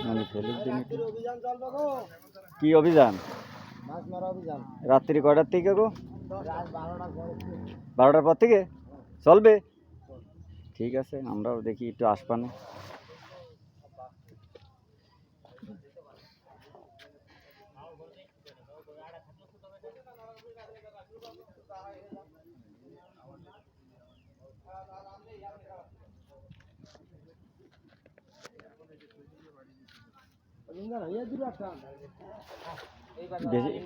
মানে ফেলুর দিন কি অভিযান? রাত্রি কয়টার থেকে গো? 12টার পর থেকে চলবে। ঠিক আছে, আমরাও দেখি একটু আসবানে।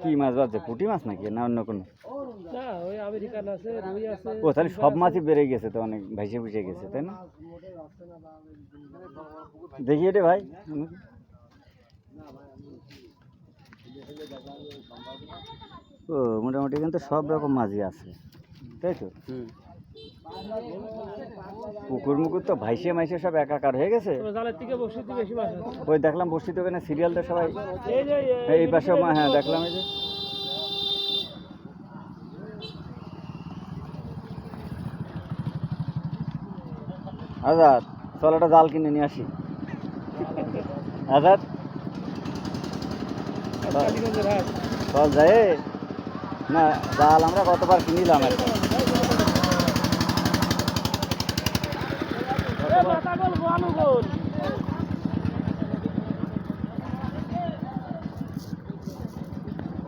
কি মাছ বাজছে? পুঁটি মাছ নাকি না অন্য কোনো? ও তাহলে সব মাছই বেড়ে গেছে তো, অনেক ভাইসে ভুসে গেছে তাই না? দেখি এটা ভাই, ও মোটামুটি কিন্তু সব রকম মাছই আছে তাই তো। পুকুর মুকুর তো ভাইসে মাইসে সব একাকার হয়ে গেছে। ওই দেখলাম বসিত ওখানে সিরিয়ালটা সবাই এই পাশে, হ্যাঁ দেখলাম। এই যে আজাদ, চল একটা জাল কিনে নিয়ে আসি। আজাদ চল যাই না, জাল আমরা কতবার কিনিলাম একটা।